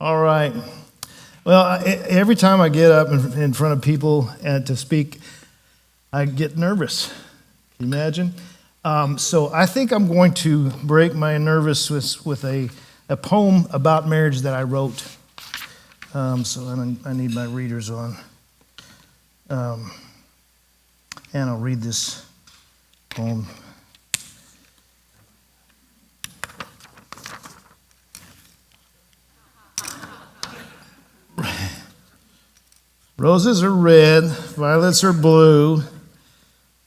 All right. Well, every time I get up in front of people and to speak, I get nervous. Can you imagine? So I think I'm going to break my nervousness with a poem about marriage that I wrote. So I need my readers on. And I'll read this poem. Roses are red, violets are blue.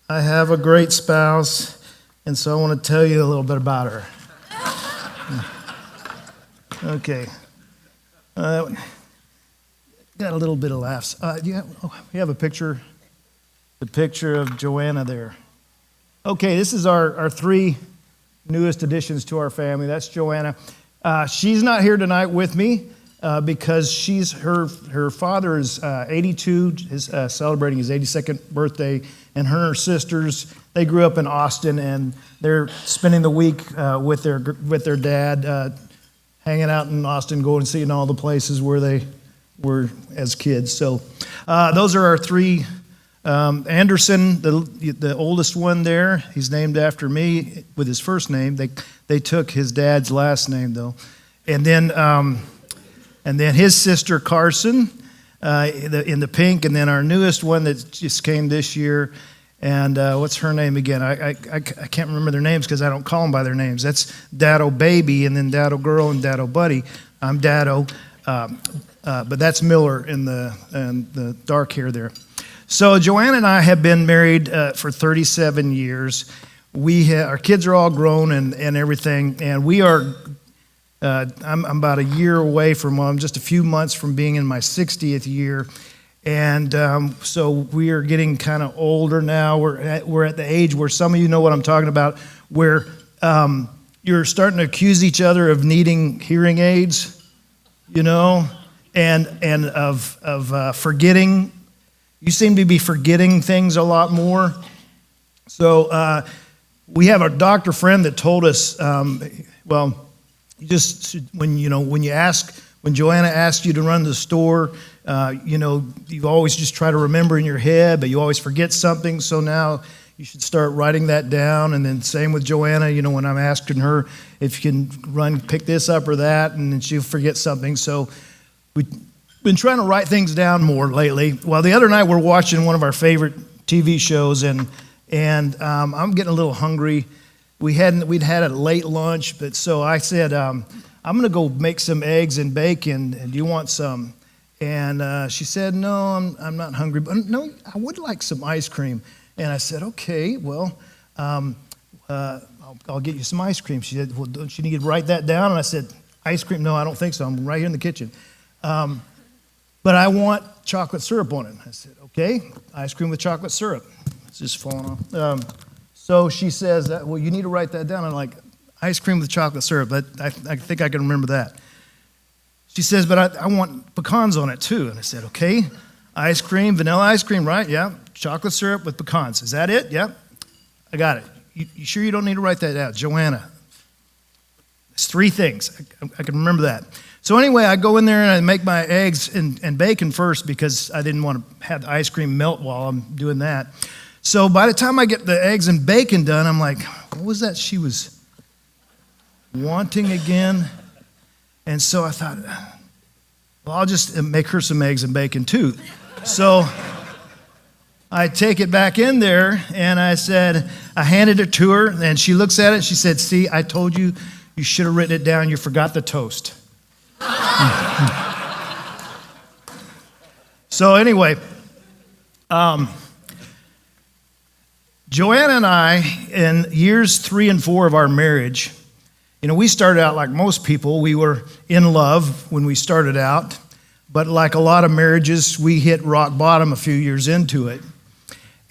I have a great spouse, and so I want to tell you a little bit about her. Okay. Got a little bit of laughs. You have a picture? The picture of Joanna there. Okay, this is our three newest additions to our family. That's Joanna. She's not here tonight with me. Because her father is 82, is celebrating his 82nd birthday, and her sisters, they grew up in Austin, and they're spending the week with their dad, hanging out in Austin, going and seeing all the places where they were as kids. So those are our three. Anderson, the oldest one there, he's named after me with his first name. They took his dad's last name though, and then his sister, Carson, in the pink, and then our newest one that just came this year. And what's her name again? I can't remember their names because I don't call them by their names. That's Dado Baby, and then Dado Girl, and Dado Buddy. I'm Dado, but that's Miller in the dark hair there. So Joanna and I have been married for 37 years. Our kids are all grown and everything, and we are. I'm about a year away from, I'm just a few months from being in my 60th year. And so we are getting kind of older now. We're at the age where some of you know what I'm talking about, where you're starting to accuse each other of needing hearing aids, you know, and of forgetting. You seem to be forgetting things a lot more. So we have a doctor friend that told us, when Joanna asked you to run to the store, you always just try to remember in your head, but you always forget something. So now you should start writing that down. And then same with Joanna, when I'm asking her if you can pick this up or that, and then she'll forget something. So we've been trying to write things down more lately. Well, the other night we're watching one of our favorite TV shows, and I'm getting a little hungry. We'd had a late lunch, but so I said, I'm going to go make some eggs and bacon, and do you want some? And she said, no, I'm not hungry, but no, I would like some ice cream. And I said, okay, well, I'll get you some ice cream. She said, well, don't you need to write that down? And I said, ice cream? No, I don't think so. I'm right here in the kitchen. But I want chocolate syrup on it. I said, okay, ice cream with chocolate syrup. It's just falling off. So she says, well, you need to write that down. I'm like, ice cream with chocolate syrup. But I think I can remember that. She says, but I want pecans on it too. And I said, okay, ice cream, vanilla ice cream, right? Yeah, chocolate syrup with pecans. Is that it? Yeah, I got it. You sure you don't need to write that down? Joanna. It's three things. I can remember that. So anyway, I go in there and I make my eggs and bacon first because I didn't want to have the ice cream melt while I'm doing that. So by the time I get the eggs and bacon done, I'm like, what was that she was wanting again? And so I thought, well, I'll just make her some eggs and bacon too. So I take it back in there and I handed it to her and she looks at it and she said, see, I told you, you should have written it down. You forgot the toast. So anyway, Joanna and I, in years 3 and 4 of our marriage, we started out like most people. We were in love when we started out, but like a lot of marriages, we hit rock bottom a few years into it.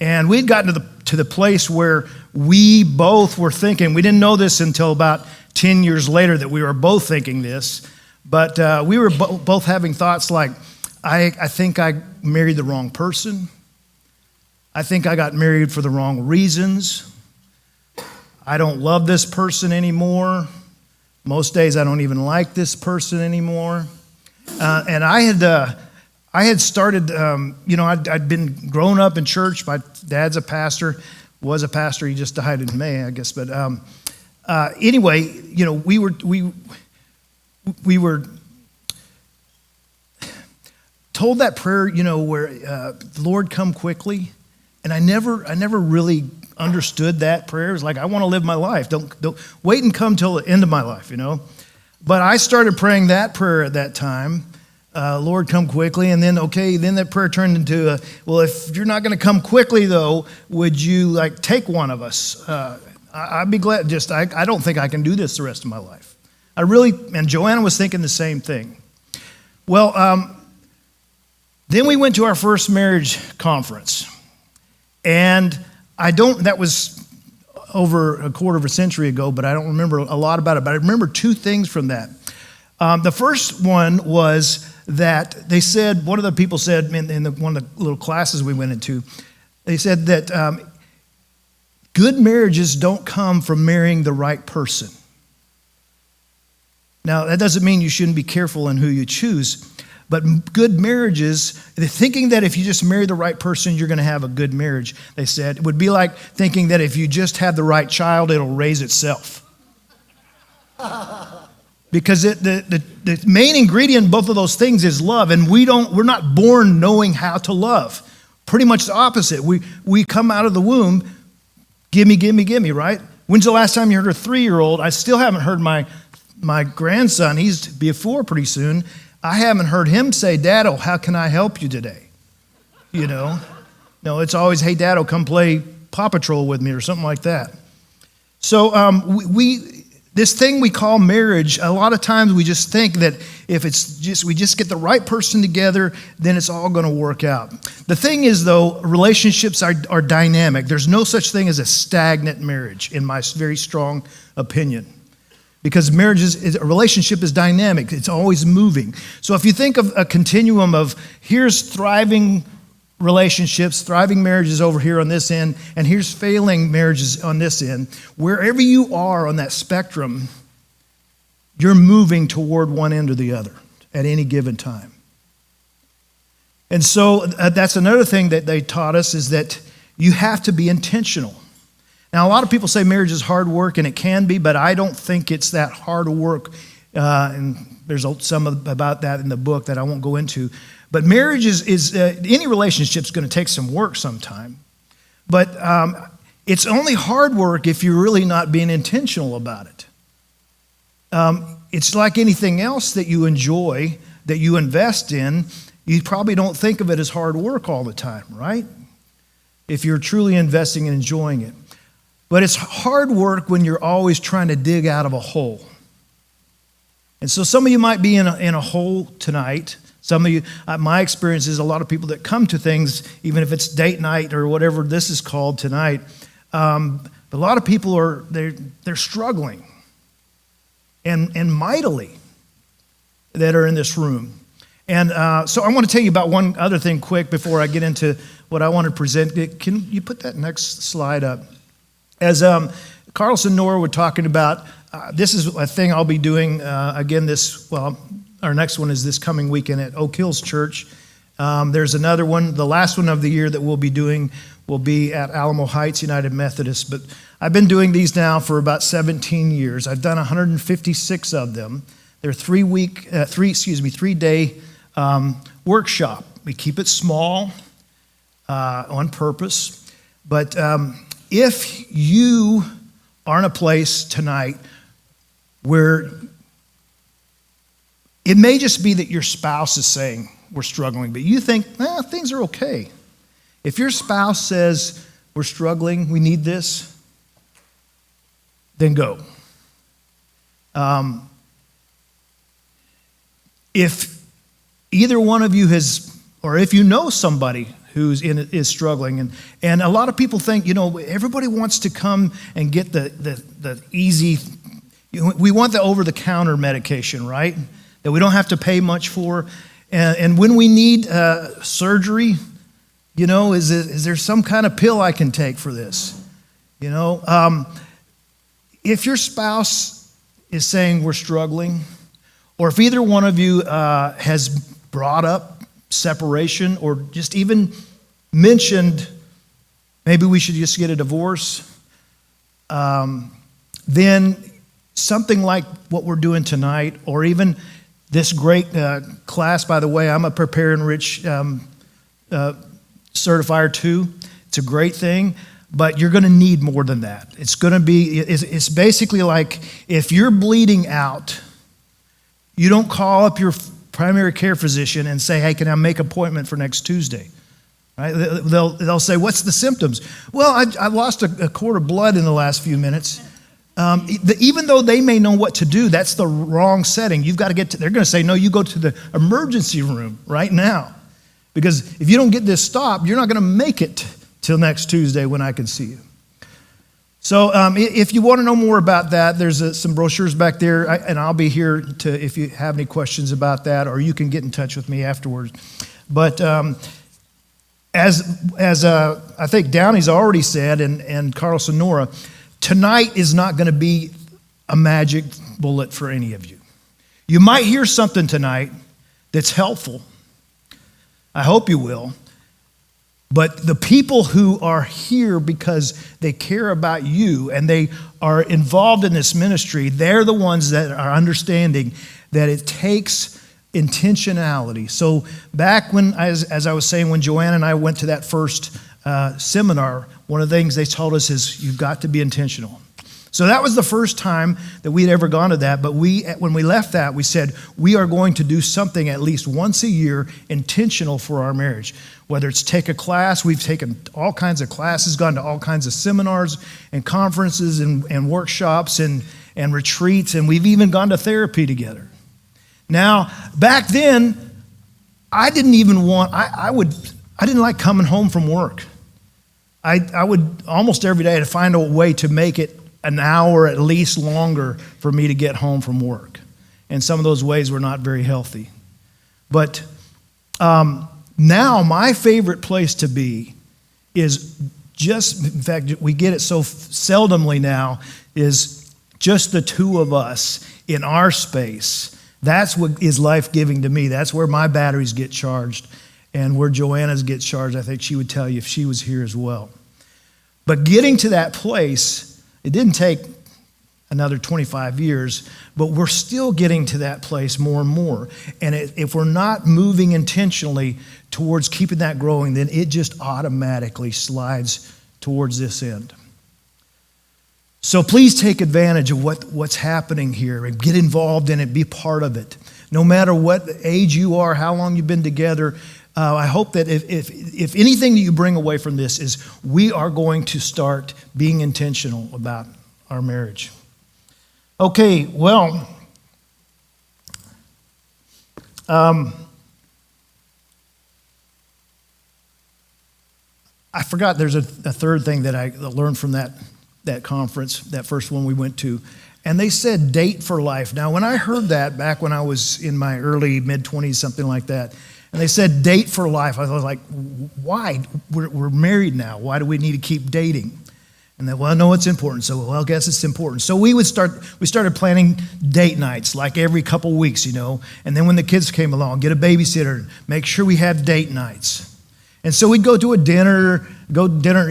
And we'd gotten to the place where we both were thinking, we didn't know this until about 10 years later that we were both thinking this, but we were both having thoughts like, I think I married the wrong person. I think I got married for the wrong reasons. I don't love this person anymore. Most days I don't even like this person anymore. And I had started, I'd been growing up in church. My dad's a pastor, was a pastor. He just died in May, I guess. But anyway, we were told that prayer, where Lord, come quickly. And I never really understood that prayer. It was like, I want to live my life. Don't wait and come till the end of my life, But I started praying that prayer at that time. Lord, come quickly. And then that prayer turned into, well, if you're not going to come quickly, though, would you take one of us? I'd be glad. I don't think I can do this the rest of my life. And Joanna was thinking the same thing. Well, then we went to our first marriage conference. And that was over a quarter of a century ago, but I don't remember a lot about it. But I remember two things from that. The first one was that they said, one of the people said in one of the little classes we went into, they said that good marriages don't come from marrying the right person. Now, that doesn't mean you shouldn't be careful in who you choose, but good marriages, thinking that if you just marry the right person, you're going to have a good marriage, they said, it would be like thinking that if you just have the right child, it'll raise itself. Because the main ingredient in both of those things is love, and we're not born knowing how to love. Pretty much the opposite. We come out of the womb, gimme, right? When's the last time you heard a 3-year-old? I still haven't heard my grandson. He's be 4 pretty soon. I haven't heard him say, Daddo, how can I help you today? No, it's always, hey, Daddo, come play Paw Patrol with me or something like that. So this thing we call marriage, a lot of times we just think that if we just get the right person together, then it's all going to work out. The thing is, though, relationships are dynamic. There's no such thing as a stagnant marriage, in my very strong opinion. Because a relationship is dynamic. It's always moving. So if you think of a continuum of here's thriving relationships, thriving marriages over here on this end, and here's failing marriages on this end, wherever you are on that spectrum, you're moving toward one end or the other at any given time. And so that's another thing that they taught us, is that you have to be intentional. Now, a lot of people say marriage is hard work, and it can be, but I don't think it's that hard work. And there's some about that in the book that I won't go into. But marriage is any relationship is going to take some work sometime. But it's only hard work if you're really not being intentional about it. It's like anything else that you enjoy, that you invest in. You probably don't think of it as hard work all the time, right? If you're truly investing and enjoying it. But it's hard work when you're always trying to dig out of a hole. And so some of you might be in a hole tonight. Some of you, my experience is a lot of people that come to things, even if it's date night or whatever this is called tonight, but a lot of people they're struggling, and mightily, that are in this room. And so I want to tell you about one other thing quick before I get into what I want to present. Can you put that next slide up? As Carlson Nora were talking about, this is a thing I'll be doing again our next one is this coming weekend at Oak Hills Church. There's another one, the last one of the year that we'll be doing will be at Alamo Heights United Methodist. But I've been doing these now for about 17 years. I've done 156 of them. They're 3-day workshop. We keep it small on purpose. But if you are in a place tonight where it may just be that your spouse is saying we're struggling, but you think, things are okay. If your spouse says we're struggling, we need this, then go. If either one of you or if you know somebody is struggling, and a lot of people think, everybody wants to come and get the easy, we want the over-the-counter medication, right? That we don't have to pay much for. And when we need surgery, is there some kind of pill I can take for this? If your spouse is saying we're struggling, or if either one of you has brought up separation or just even mentioned maybe we should just get a divorce, then something like what we're doing tonight, or even this great class, by the way, I'm a Prepare Enrich certifier too. It's a great thing, but you're going to need more than that. It's going to be, it's basically like if you're bleeding out, you don't call up your primary care physician and say, hey, can I make an appointment for next Tuesday? Right? They'll say, what's the symptoms? Well, I lost a quart of blood in the last few minutes. Even though they may know what to do, that's the wrong setting. You've got to get to, they're going to say, no, you go to the emergency room right now. Because if you don't get this stopped, you're not going to make it till next Tuesday when I can see you. So if you want to know more about that, there's some brochures back there, and I'll be here if you have any questions about that, or you can get in touch with me afterwards. But as I think Downey's already said, and Carl Sonora, tonight is not going to be a magic bullet for any of you. You might hear something tonight that's helpful. I hope you will. But the people who are here because they care about you and they are involved in this ministry, they're the ones that are understanding that it takes intentionality. So back when, as I was saying, when Joanna and I went to that first seminar, one of the things they told us is you've got to be intentional. So that was the first time that we'd ever gone to that. But when we left that, we said, we are going to do something at least once a year intentional for our marriage. Whether it's take a class, we've taken all kinds of classes, gone to all kinds of seminars and conferences and workshops and retreats, and we've even gone to therapy together. Now, back then, I didn't like coming home from work. I would almost every day to find a way to make it an hour at least longer for me to get home from work. And some of those ways were not very healthy. But now my favorite place to be is just, in fact, we get it so seldomly now, is just the two of us in our space. That's what is life-giving to me. That's where my batteries get charged and where Joanna's get charged. I think she would tell you if she was here as well. But getting to that place, it didn't take another 25 years, but we're still getting to that place more and more. And if we're not moving intentionally towards keeping that growing, then it just automatically slides towards this end. So please take advantage of what's happening here and get involved in it, be part of it. No matter what age you are, how long you've been together, I hope that if anything that you bring away from this is we are going to start being intentional about our marriage. Okay, well, I forgot there's a third thing that I learned from that conference, that first one we went to, and they said date for life. Now, when I heard that back when I was in my early mid-20s, something like that, and they said date for life, I was like, why? We're married now. Why do we need to keep dating? And then, well, no, it's important. So, well, I guess it's important. So we started planning date nights like every couple weeks, and then when the kids came along, get a babysitter, make sure we had date nights. And so we'd go to dinner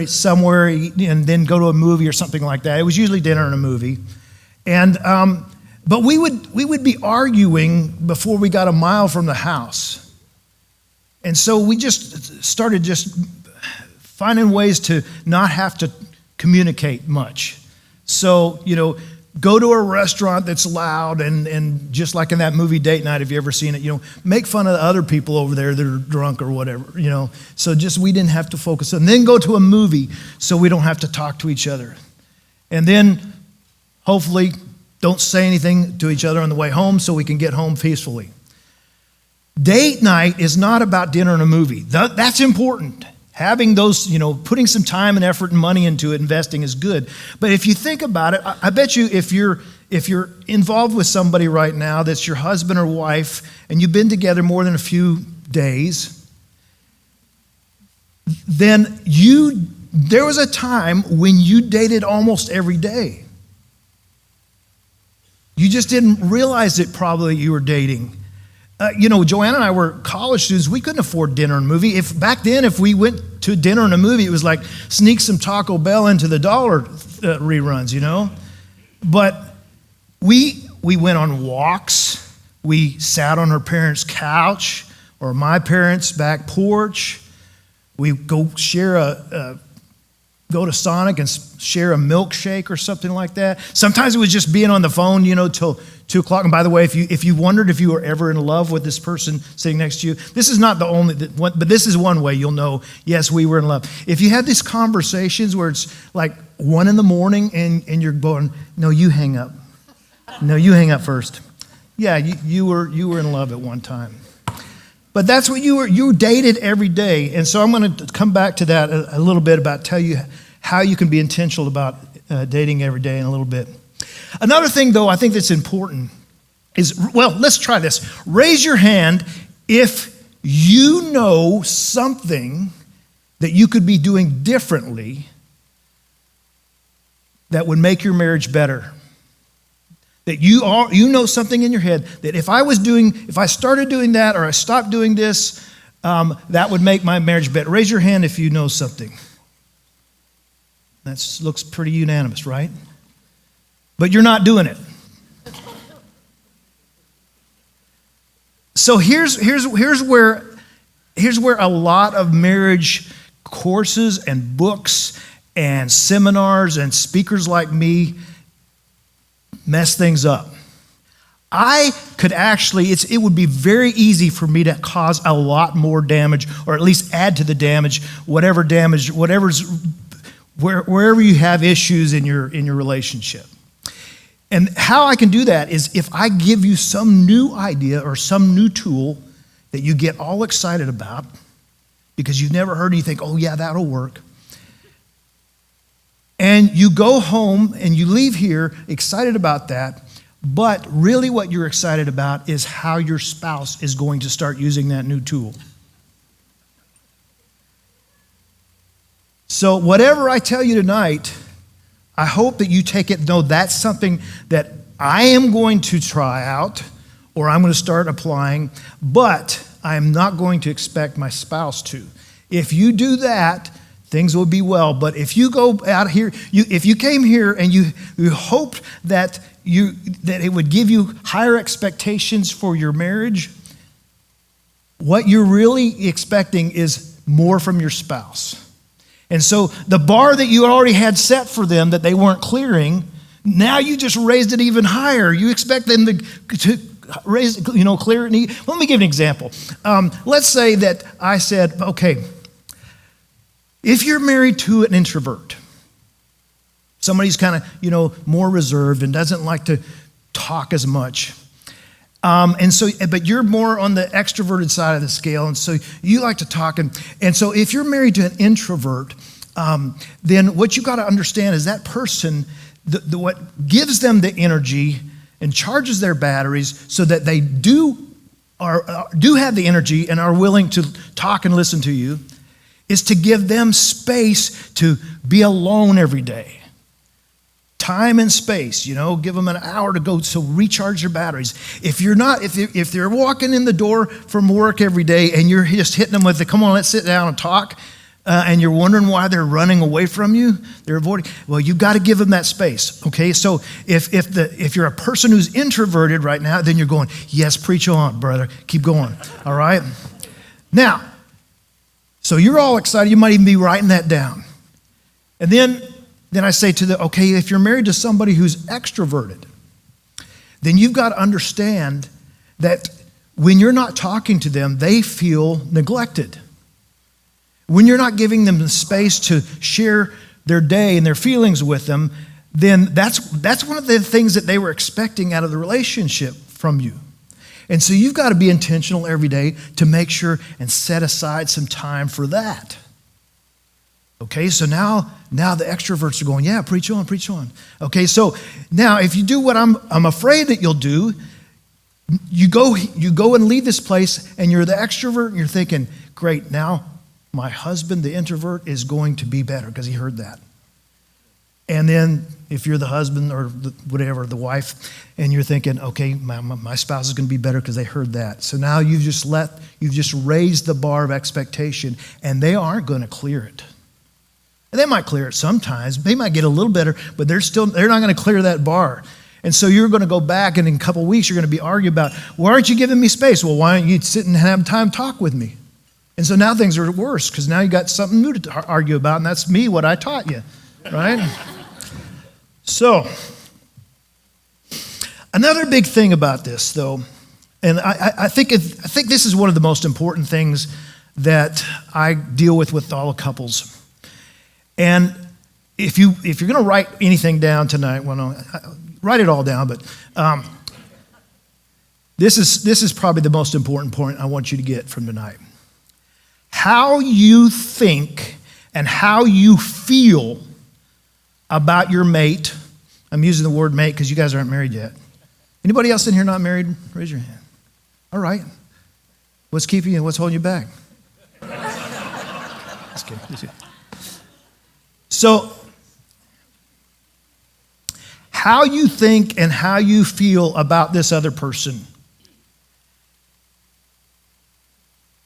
somewhere, and then go to a movie or something like that. It was usually dinner and a movie. And but we would be arguing before we got a mile from the house. And so we just started finding ways to not have to communicate much. So, go to a restaurant that's loud and just like in that movie Date Night, if you ever seen it, make fun of the other people over there that are drunk or whatever, So we didn't have to focus on. Then go to a movie so we don't have to talk to each other. And then hopefully don't say anything to each other on the way home so we can get home peacefully. Date night is not about dinner and a movie. That's important. Having those, putting some time and effort and money into it, investing is good. But if you think about it, I bet you if you're involved with somebody right now that's your husband or wife and you've been together more than a few days, then there was a time when you dated almost every day. You just didn't realize it probably you were dating. Joanna and I were college students. We couldn't afford dinner and a movie. Back then, if we went to dinner and a movie, it was like sneak some Taco Bell into the dollar reruns, But we went on walks. We sat on her parents' couch or my parents' back porch. We go go to Sonic and share a milkshake or something like that. Sometimes it was just being on the phone, till 2 o'clock. And by the way, if you wondered if you were ever in love with this person sitting next to you, this is not the only one, but this is one way you'll know, yes, we were in love. If you have these conversations where it's like 1 a.m. and you're going, no, you hang up. No, you hang up first. Yeah, you were in love at one time. But that's what you dated every day. And so I'm going to come back to that a little bit about tell you how you can be intentional about dating every day in a little bit. Another thing, though, I think that's important is, let's try this. Raise your hand if you know something that you could be doing differently that would make your marriage better. That you know something in your head that if I started doing that or I stopped doing this, that would make my marriage better. Raise your hand if you know something. That looks pretty unanimous, right? But you're not doing it. So here's where a lot of marriage courses and books and seminars and speakers like me mess things up. I could actually, it would be very easy for me to cause a lot more damage, or at least add to the damage, wherever you have issues in your relationship. And how I can do that is if I give you some new idea or some new tool that you get all excited about because you've never heard and you think, oh yeah, that'll work. And you go home and you leave here excited about that, but really what you're excited about is how your spouse is going to start using that new tool. So whatever I tell you tonight, I hope that you take it, no, that's something that I am going to try out or I'm going to start applying, but I'm not going to expect my spouse to. If you do that, things will be well. But if you go out here, if you came here and you hoped that it would give you higher expectations for your marriage, what you're really expecting is more from your spouse. And so the bar that you already had set for them that they weren't clearing, now you just raised it even higher. You expect them to raise, clear it. Let me give an example. Let's say that I said, okay, if you're married to an introvert, somebody's kind of, more reserved and doesn't like to talk as much. But you're more on the extroverted side of the scale, and so you like to talk. And so if you're married to an introvert, then what you got to understand is that person, what gives them the energy and charges their batteries so that they do have the energy and are willing to talk and listen to you, is to give them space to be alone every day. Time and space, give them an hour to go to recharge your batteries. If they're walking in the door from work every day and you're just hitting them with come on, let's sit down and talk, and you're wondering why they're running away from you, they're avoiding, well, you've got to give them that space, okay? So if you're a person who's introverted right now, then you're going, yes, preach on, brother, keep going, all right? Now, so you're all excited, you might even be writing that down. And then I say okay, if you're married to somebody who's extroverted, then you've got to understand that when you're not talking to them, they feel neglected. When you're not giving them the space to share their day and their feelings with them, then that's one of the things that they were expecting out of the relationship from you. And so you've got to be intentional every day to make sure and set aside some time for that. Okay, so now the extroverts are going, yeah, preach on, preach on. Okay, so now if you do what I'm afraid that you'll do, you go and leave this place and you're the extrovert and you're thinking, great, now my husband, the introvert, is going to be better because he heard that. And then if you're the husband or whatever, the wife, and you're thinking, okay, my spouse is going to be better because they heard that. So now you've just raised the bar of expectation, and they aren't going to clear it. And they might clear it sometimes. They might get a little better, but they're not going to clear that bar. And so you're going to go back, and in a couple of weeks, you're going to be arguing about, why aren't you giving me space? Well, why don't you sit and have time to talk with me? And so now things are worse because now you got something new to argue about, and that's me, what I taught you, right? So, another big thing about this, though, and I think this is one of the most important things that I deal with all the couples. And if you're going to write anything down tonight, well, no, write it all down. But this is probably the most important point I want you to get from tonight. How you think and how you feel about your mate. I'm using the word mate because you guys aren't married yet. Anybody else in here not married? Raise your hand. All right. What's keeping you? What's holding you back? Just kidding. So, how you think and how you feel about this other person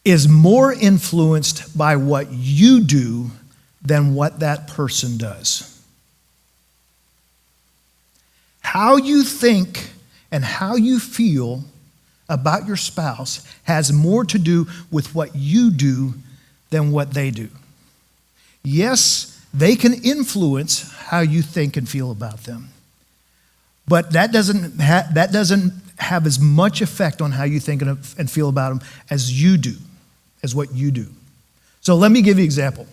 is more influenced by what you do than what that person does. How you think and how you feel about your spouse has more to do with what you do than what they do. Yes, they can influence how you think and feel about them, but that doesn't have as much effect on how you think and feel about them as you do, as what you do. So let me give you an example.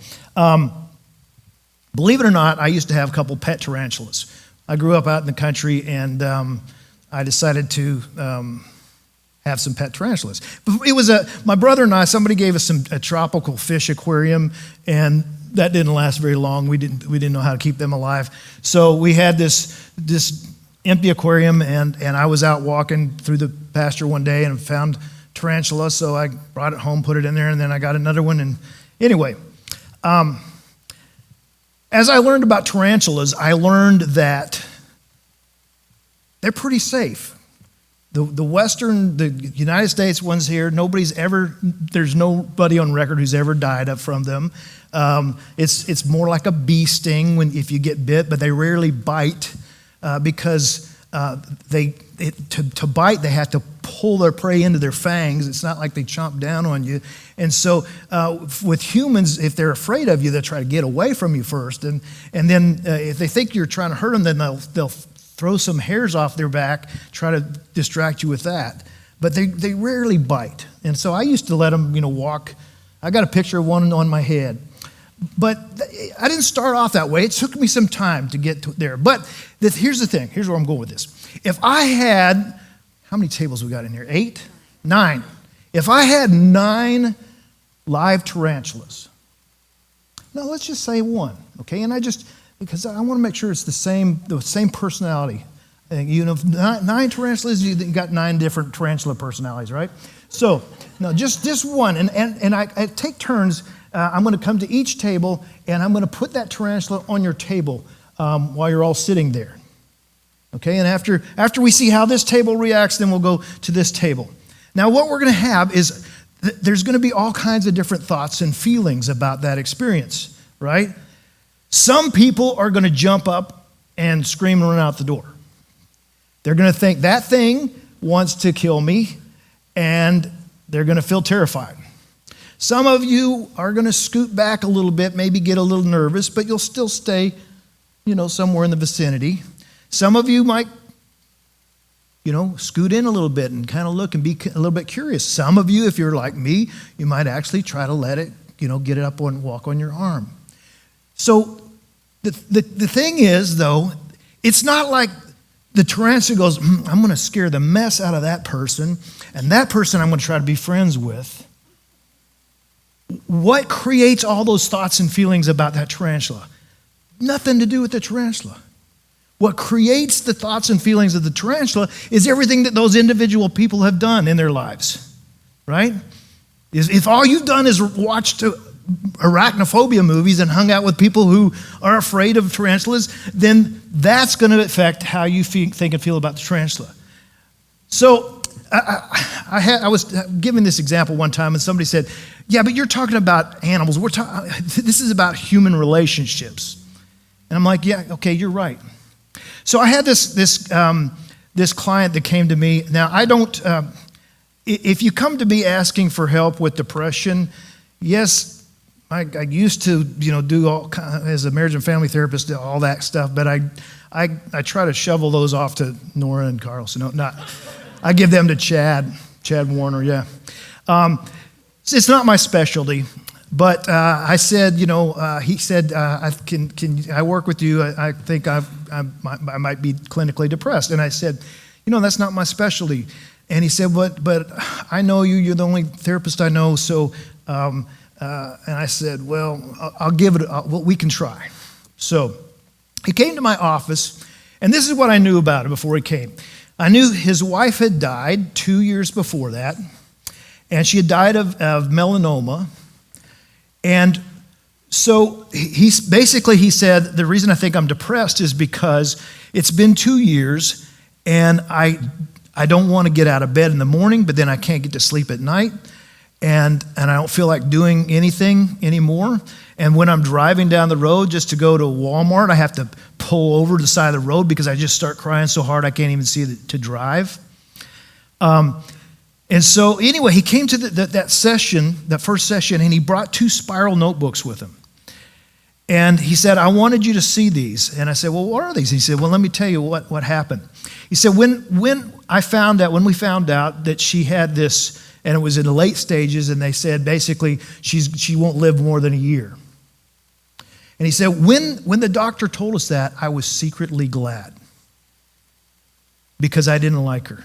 Believe it or not, I used to have a couple pet tarantulas. I grew up out in the country, and I decided to have some pet tarantulas. It was my brother and I, somebody gave us a tropical fish aquarium, and that didn't last very long. We didn't know how to keep them alive. So we had this empty aquarium, and I was out walking through the pasture one day and found tarantula, so I brought it home, put it in there, and then I got another one. And anyway, as I learned about tarantulas, I learned that they're pretty safe. The United States ones here, there's nobody on record who's ever died from them. It's more like a bee sting if you get bit, but they rarely bite because to bite, they have to pull their prey into their fangs. It's not like they chomp down on you. And so with humans, if they're afraid of you, they'll try to get away from you first. And then if they think you're trying to hurt them, then they'll throw some hairs off their back, try to distract you with that. But they rarely bite. And so I used to let them, walk. I got a picture of one on my head. But I didn't start off that way. It took me some time to get there. But here's the thing. Here's where I'm going with this. If I had, how many tables we got in here? 8? 9. If I had 9 live tarantulas, no, let's just say 1, okay? And because I want to make sure it's the same personality. 9 tarantulas, you got 9 different tarantula personalities, right? So, no, just one. And I take turns. I'm going to come to each table, and I'm going to put that tarantula on your table while you're all sitting there. Okay, and after we see how this table reacts, then we'll go to this table. Now, what we're going to have is there's going to be all kinds of different thoughts and feelings about that experience, right? Some people are going to jump up and scream and run out the door. They're going to think that thing wants to kill me, and they're going to feel terrified. Some of you are going to scoot back a little bit, maybe get a little nervous, but you'll still stay, somewhere in the vicinity. Some of you might, scoot in a little bit and kind of look and be a little bit curious. Some of you, if you're like me, you might actually try to let it, get it up and walk on your arm. So the thing is, though, it's not like the tarantula goes, I'm going to scare the mess out of that person, and that person I'm going to try to be friends with. What creates all those thoughts and feelings about that tarantula? Nothing to do with the tarantula. What creates the thoughts and feelings of the tarantula is everything that those individual people have done in their lives, right? If all you've done is watched arachnophobia movies and hung out with people who are afraid of tarantulas, then that's going to affect how you think and feel about the tarantula. So I was giving this example one time, and somebody said, yeah, but you're talking about animals. This is about human relationships. And I'm like, yeah, okay, you're right. So I had this client that came to me. Now, I don't, if you come to me asking for help with depression, yes, I used to, do all as a marriage and family therapist, do all that stuff, but I try to shovel those off to Nora and Carlson. No, not, I give them to Chad Warner, yeah. It's not my specialty, but I said, he said, can I work with you? I think I might be clinically depressed. And I said, that's not my specialty. And he said, but I know you. You're the only therapist I know. So, and I said, well, I'll give it. We can try. So he came to my office, and this is what I knew about him before he came. I knew his wife had died 2 years before that, and she had died of melanoma. And so he said, the reason I think I'm depressed is because it's been 2 years, and I don't want to get out of bed in the morning, but then I can't get to sleep at night, and I don't feel like doing anything anymore. And when I'm driving down the road just to go to Walmart, I have to pull over to the side of the road because I just start crying so hard I can't even see to drive. And so anyway, he came to that first session, and he brought 2 spiral notebooks with him. And he said, I wanted you to see these. And I said, well, what are these? He said, well, let me tell you what happened. He said, when we found out that she had this, and it was in the late stages, and they said basically she won't live more than a year. And he said, when the doctor told us that, I was secretly glad because I didn't like her.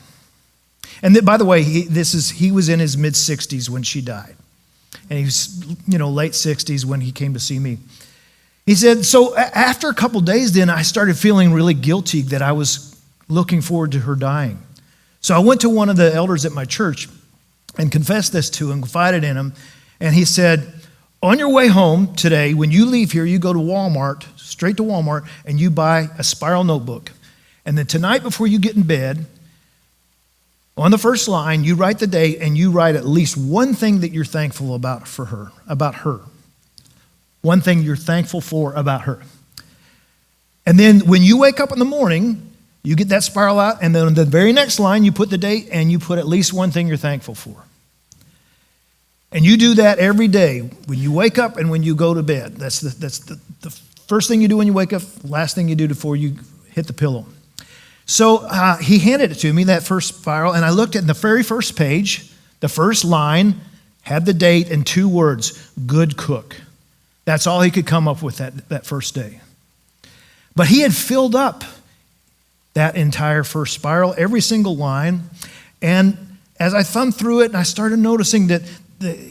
And then, by the way, he was in his mid-60s when she died. And he was, late 60s when he came to see me. He said, so after a couple days then, I started feeling really guilty that I was looking forward to her dying. So I went to one of the elders at my church and confessed this to him, confided in him. And he said, on your way home today, when you leave here, you go to Walmart, straight to Walmart, and you buy a spiral notebook. And then tonight before you get in bed, on the first line, you write the date and you write at least one thing that you're thankful about her. One thing you're thankful for about her. And then when you wake up in the morning, you get that spiral out, and then on the very next line, you put the date and you put at least one thing you're thankful for. And you do that every day when you wake up and when you go to bed. That's the first thing you do when you wake up, last thing you do before you hit the pillow. So he handed it to me, that first spiral, and I looked at the very first page. The first line had the date and 2 words, good cook. That's all he could come up with that first day. But he had filled up that entire first spiral, every single line. And as I thumbed through it, and I started noticing that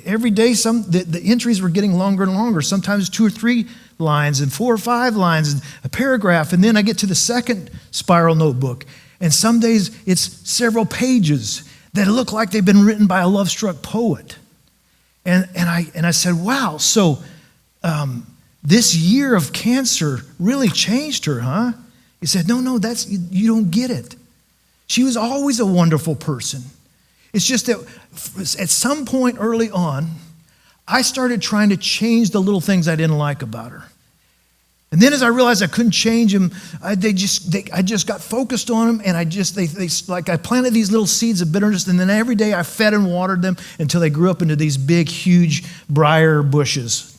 every day the entries were getting longer and longer, sometimes 2 or 3 lines and 4 or 5 lines and a paragraph. And then I get to the second spiral notebook, and some days it's several pages that look like they've been written by a love-struck poet. And I said, wow, so this year of cancer really changed her, huh? He said, no, you don't get it. She was always a wonderful person. It's just that at some point early on, I started trying to change the little things I didn't like about her. And then as I realized I couldn't change them, I just got focused on them, and I planted these little seeds of bitterness, and then every day I fed and watered them until they grew up into these big, huge briar bushes.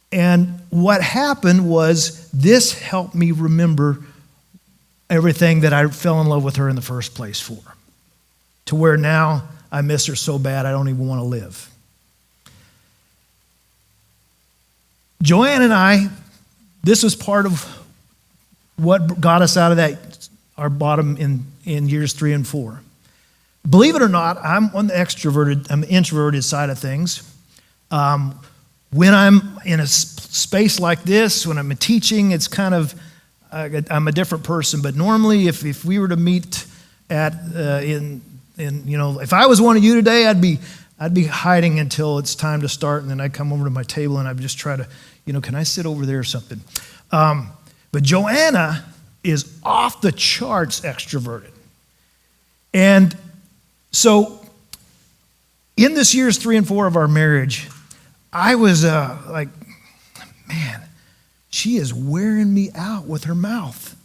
And what happened was this helped me remember everything that I fell in love with her in the first place for, to where now I miss her so bad I don't even want to live. Joanne and I, this was part of what got us out of our bottom in years 3 and 4. Believe it or not, I'm on the introverted side of things. When I'm in a space like this, when I'm teaching, it's kind of, I'm a different person. But normally, if we were to meet if I was one of you today, I'd be I'd be hiding until it's time to start, and then I'd come over to my table and I'd just try to, can I sit over there or something? But Joanna is off the charts extroverted. And so in this years 3 and 4 of our marriage, I was like, man, she is wearing me out with her mouth.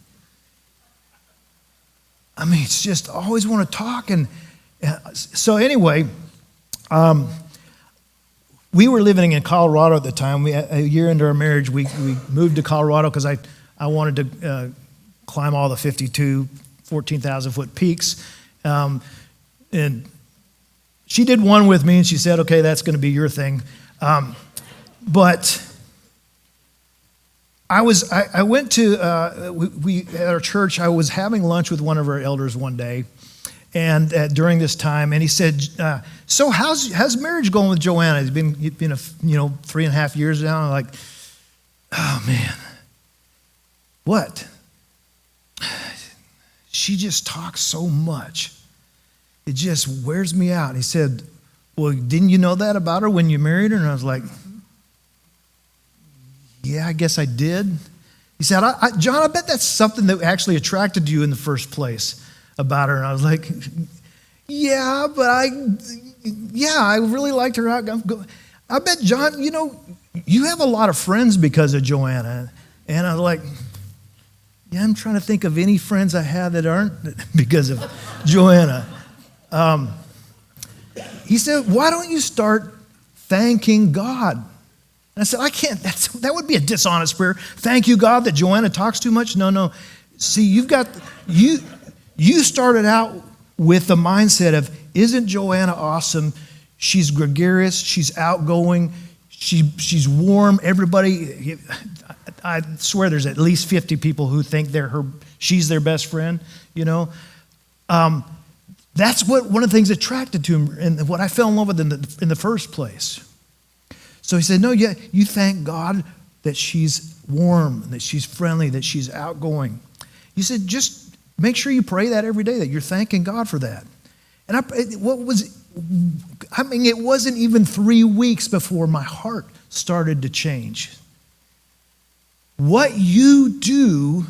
I mean, it's just always want to talk. And so anyway, we were living in Colorado at the time. A year into our marriage, we moved to Colorado because I wanted to climb all the 14,000-foot peaks. And she did one with me, and she said, okay, that's going to be your thing. But I went to, we at our church, I was having lunch with one of our elders one day, and during this time, and he said, so how's marriage going with Joanna? It's been 3.5 years now. I'm like, oh man, what? She just talks so much. It just wears me out. He said, well, didn't you know that about her when you married her? And I was like, yeah, I guess I did. He said, John, I bet that's something that actually attracted you in the first place about her. And I was like, yeah, but I really liked her. I bet, John, you have a lot of friends because of Joanna. And I was like, yeah, I'm trying to think of any friends I have that aren't because of Joanna. He said, why don't you start thanking God? And I said, I can't, that would be a dishonest prayer. Thank you, God, that Joanna talks too much? No. See, you started out with the mindset of, isn't Joanna awesome? She's gregarious, she's outgoing, she's warm. Everybody, I swear there's at least 50 people who think she's their best friend, That's what one of the things attracted to him and what I fell in love with in the first place. So he said, no, yeah, you thank God that she's warm, that she's friendly, that she's outgoing. He said, just make sure you pray that every day, that you're thanking God for that. And it wasn't even 3 weeks before my heart started to change. What you do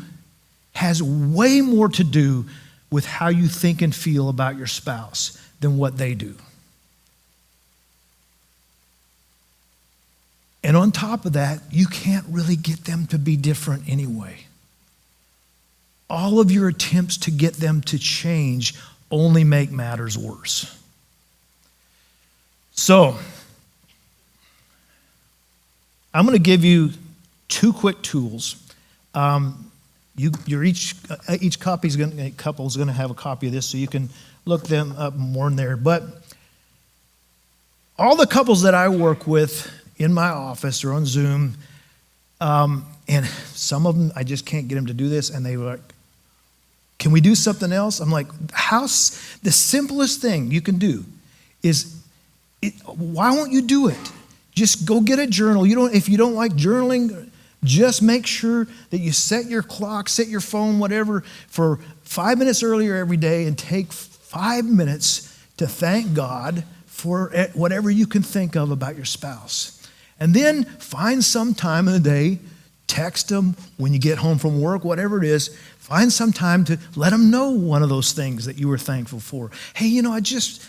has way more to do with how you think and feel about your spouse than what they do. And on top of that, you can't really get them to be different anyway. All of your attempts to get them to change only make matters worse. So, I'm going to give you 2 quick tools. Each couple is going to have a copy of this, so you can look them up more in there. But all the couples that I work with in my office or on Zoom, and some of them I just can't get them to do this, and they were like, "Can we do something else?" I'm like, the simplest thing you can do is, why won't you do it? Just go get a journal. If you don't like journaling, just make sure that you set your clock, set your phone, whatever, for 5 minutes earlier every day, and take 5 minutes to thank God for whatever you can think of about your spouse. And then find some time in the day, text them when you get home from work, whatever it is, find some time to let them know one of those things that you were thankful for. Hey, I just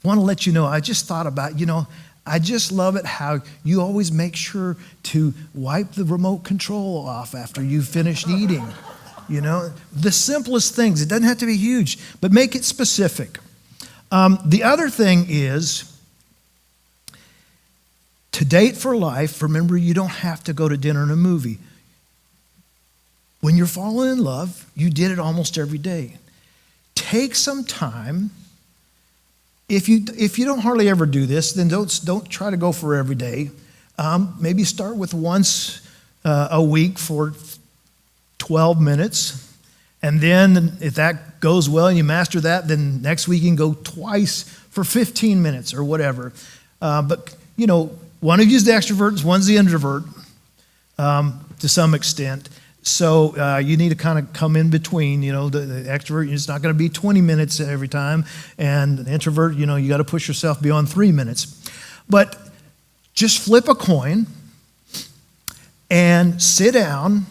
want to let you know, I just thought about, I just love it how you always make sure to wipe the remote control off after you've finished eating. The simplest things. It doesn't have to be huge, but make it specific. The other thing is, to date for life, remember, you don't have to go to dinner and a movie. When you're falling in love, you did it almost every day. Take some time. If you don't hardly ever do this, then don't try to go for every day. Maybe start with once a week for 12 minutes. And then if that goes well and you master that, then next week you can go twice for 15 minutes or whatever. But one of you is the extrovert, one's the introvert to some extent. So you need to kind of come in between. The extrovert, it's not going to be 20 minutes every time. And the introvert, you got to push yourself beyond 3 minutes. But just flip a coin and sit down.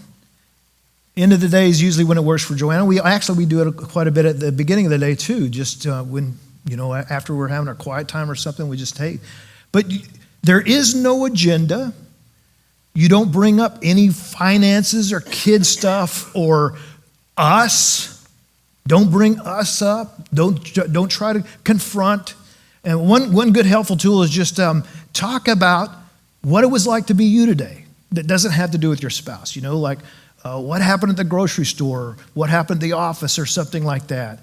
End of the day is usually when it works for Joanna. We do it quite a bit at the beginning of the day too. Just when, after we're having our quiet time or something, we just take. But there is no agenda. You don't bring up any finances or kid stuff or us. Don't bring us up. Don't try to confront. And one good helpful tool is just talk about what it was like to be you today. That doesn't have to do with your spouse. Like what happened at the grocery store, what happened at the office, or something like that.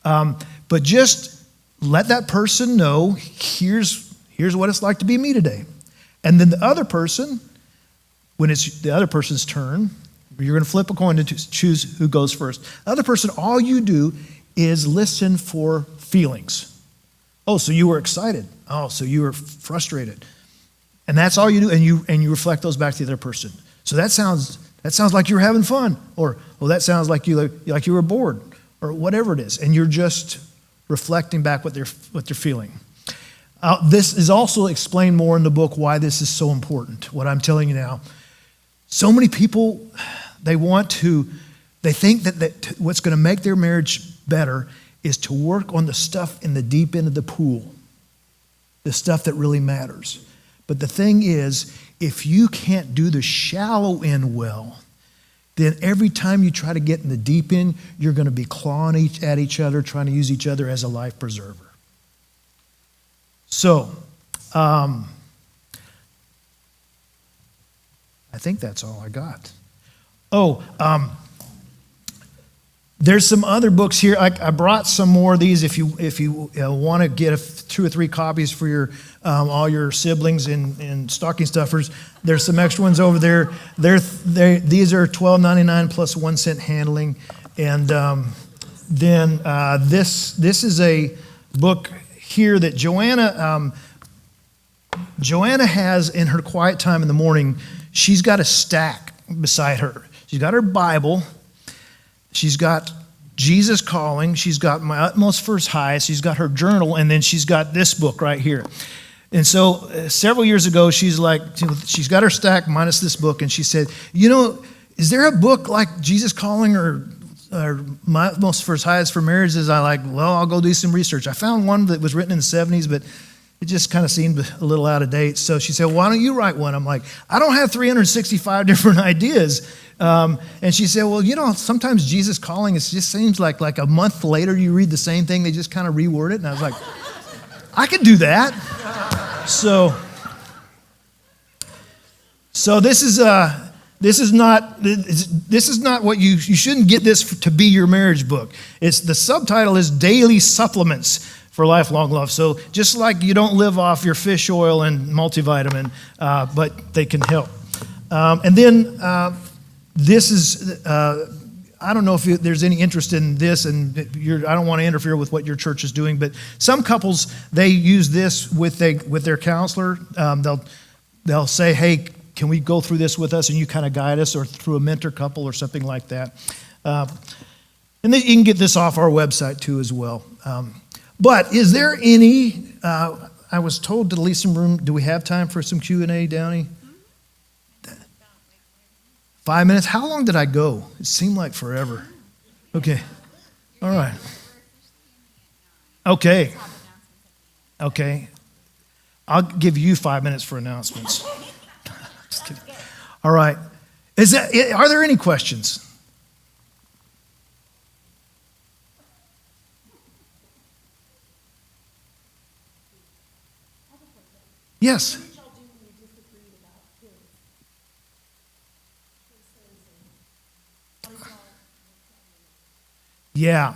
But just let that person know, here's what it's like to be me today. And then the other person, when it's the other person's turn, you're going to flip a coin to choose who goes first. The other person, all you do is listen for feelings. Oh, so you were excited. Oh, so you were frustrated. And that's all you do, and you reflect those back to the other person. So that sounds like you're having fun, or that sounds like you were bored, or whatever it is. And you're just reflecting back what they're feeling. This is also explained more in the book why this is so important, what I'm telling you now. So many people, they think that what's going to make their marriage better is to work on the stuff in the deep end of the pool, the stuff that really matters. But the thing is, if you can't do the shallow end well, then every time you try to get in the deep end, you're going to be clawing at each other, trying to use each other as a life preserver. So, I think that's all I got. There's some other books here. I brought some more of these. If you want to get 2 or 3 copies for your all your siblings and stocking stuffers, there's some extra ones over there. These are $12.99 plus 1 cent handling, and then this is a book here that Joanna has in her quiet time in the morning. She's got a stack beside her. She's got her Bible. She's got Jesus Calling. She's got My Utmost for His Highest. She's got her journal, and then she's got this book right here. And so several years ago, she's got her stack minus this book, and she said, is there a book like Jesus Calling or My Utmost for His Highest for marriages? I'll go do some research. I found one that was written in the 70s, but it just kind of seemed a little out of date. So she said, why don't you write one? I'm like, I don't have 365 different ideas. And she said, well, sometimes Jesus Calling, it just seems like a month later you read the same thing, they just kind of reword it. And I was like, I could do that. So this is not what you shouldn't get this to be your marriage book. The subtitle is Daily Supplements for Lifelong Love. So just like you don't live off your fish oil and multivitamin, but they can help. And then this is, I don't know if there's any interest in this, and I don't want to interfere with what your church is doing, but some couples, they use this with their counselor. They'll say, hey, can we go through this with us, and you kind of guide us, or through a mentor couple or something like that. And then you can get this off our website too as well. But is there any, I was told to leave some room. Do we have time for some Q&A, Downey? 5 minutes? How long did I go? It seemed like forever. Okay. All right. Okay. I'll give you 5 minutes for announcements. Just kidding. All right. Are there any questions? Yes. Yeah.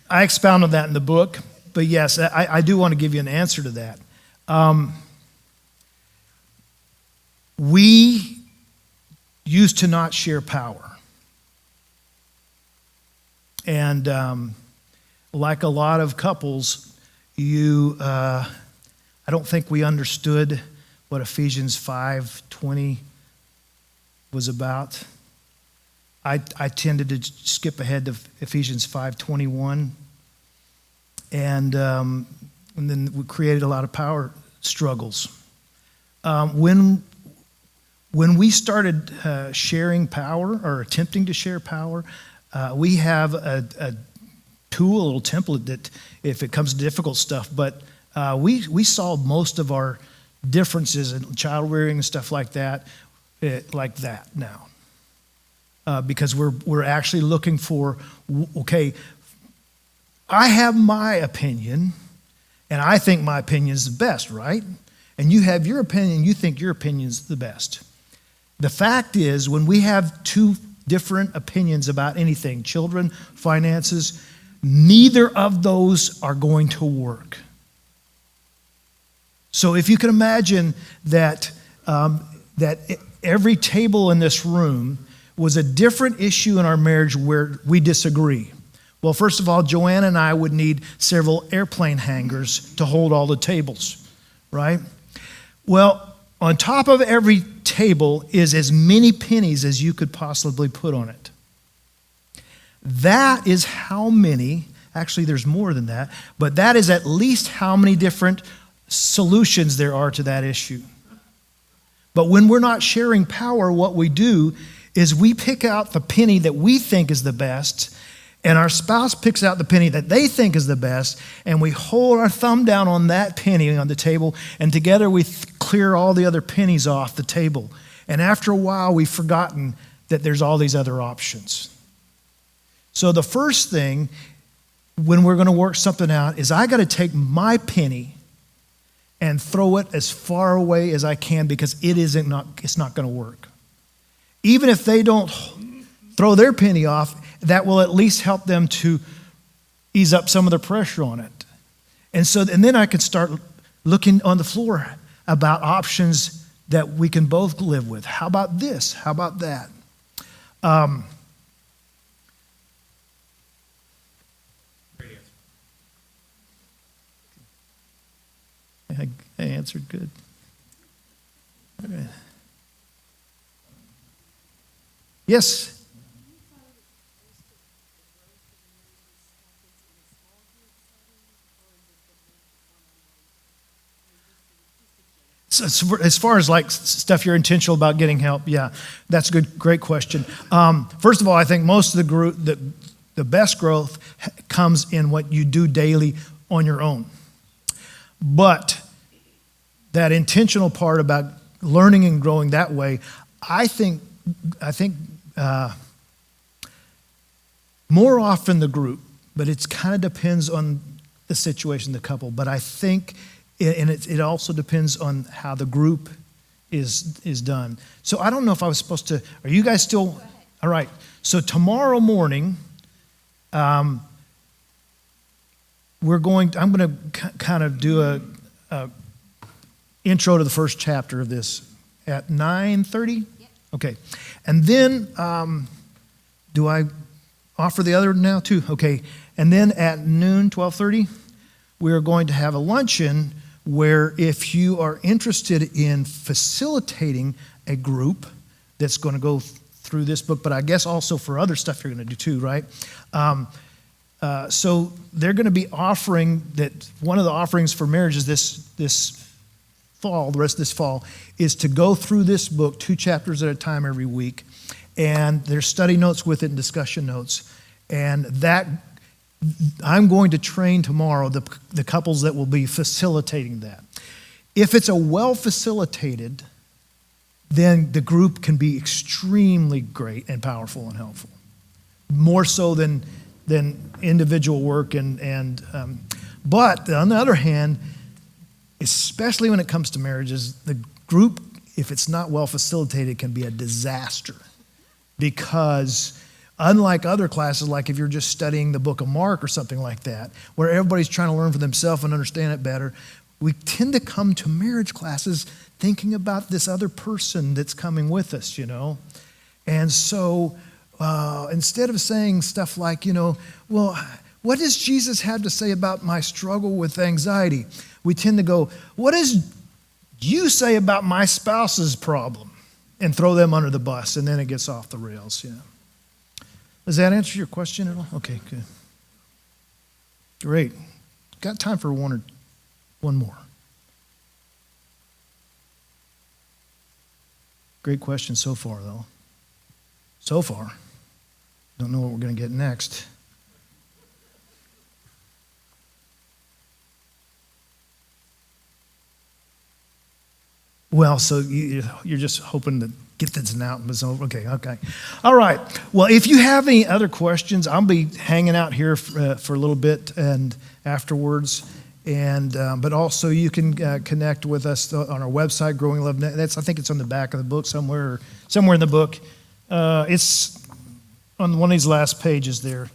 I expound on that in the book, but yes, I do want to give you an answer to that. We used to not share power. And like a lot of couples, I don't think we understood what Ephesians 5:20 was about. I tended to skip ahead to Ephesians 5:21, and then we created a lot of power struggles. When we started sharing power or attempting to share power, we have a tool, a little template that if it comes to difficult stuff, but we solve most of our differences in child rearing and stuff like that now. Because we're actually looking for, okay, I have my opinion, and I think my opinion is the best, right? And you have your opinion, you think your opinion is the best. The fact is, when we have two different opinions about anything, children, finances, neither of those are going to work. So if you can imagine that every table in this room was a different issue in our marriage where we disagree. Well, first of all, Joanna and I would need several airplane hangars to hold all the tables, right? Well, on top of every table is as many pennies as you could possibly put on it. That is how many, actually there's more than that, but that is at least how many different solutions there are to that issue. But when we're not sharing power, what we do is we pick out the penny that we think is the best, and our spouse picks out the penny that they think is the best, and we hold our thumb down on that penny on the table, and together we clear all the other pennies off the table. And after a while, we've forgotten that there's all these other options. So the first thing when we're going to work something out is I got to take my penny and throw it as far away as I can, because it's not going to work. Even if they don't throw their penny off, that will at least help them to ease up some of the pressure on it. And then I can start looking on the floor about options that we can both live with. How about this? How about that? I answered good. All right. Yes. So as far as like stuff you're intentional about getting help, yeah, that's a great question. First of all, I think most of the best growth comes in what you do daily on your own. But that intentional part about learning and growing that way, I think more often the group, but it kind of depends on the situation, the couple. But I think, and it also depends on how the group is done. So I don't know if I was supposed to. Are you guys still? All right. So tomorrow morning, I'm going to kind of do a intro to the first chapter of this at 9:30. Yep. Okay, and then do I offer the other now too? Okay, and then at noon, 12:30, we are going to have a luncheon where if you are interested in facilitating a group that's going to go through this book, but I guess also for other stuff you're going to do too, right? So they're going to be offering that. One of the offerings for marriages this fall, the rest of this fall, is to go through this book 2 chapters at a time every week. And there's study notes with it and discussion notes. And that, I'm going to train tomorrow the couples that will be facilitating that. If it's a well-facilitated, then the group can be extremely great and powerful and helpful. More so than individual work. But on the other hand, especially when it comes to marriages, the group, if it's not well facilitated, can be a disaster. Because unlike other classes, like if you're just studying the book of Mark or something like that, where everybody's trying to learn for themselves and understand it better, we tend to come to marriage classes thinking about this other person that's coming with us, And so instead of saying stuff like, well, what does Jesus have to say about my struggle with anxiety? We tend to go, what does you say about my spouse's problem? And throw them under the bus, and then it gets off the rails. Yeah. Does that answer your question at all? Okay, good. Great. Got time for one more. Great question so far, though. So far. Don't know what we're going to get next. Well, so you're just hoping that gifted's out and was over. Okay. All right. Well, if you have any other questions, I'll be hanging out here for a little bit and afterwards. And but also you can connect with us on our website, Growing Love. I think it's on the back of the book somewhere in the book. It's on one of these last pages there,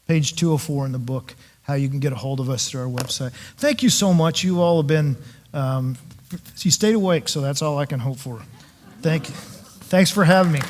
page 204 in the book, how you can get a hold of us through our website. Thank you so much. You all have been, you stayed awake, so that's all I can hope for. Thanks for having me.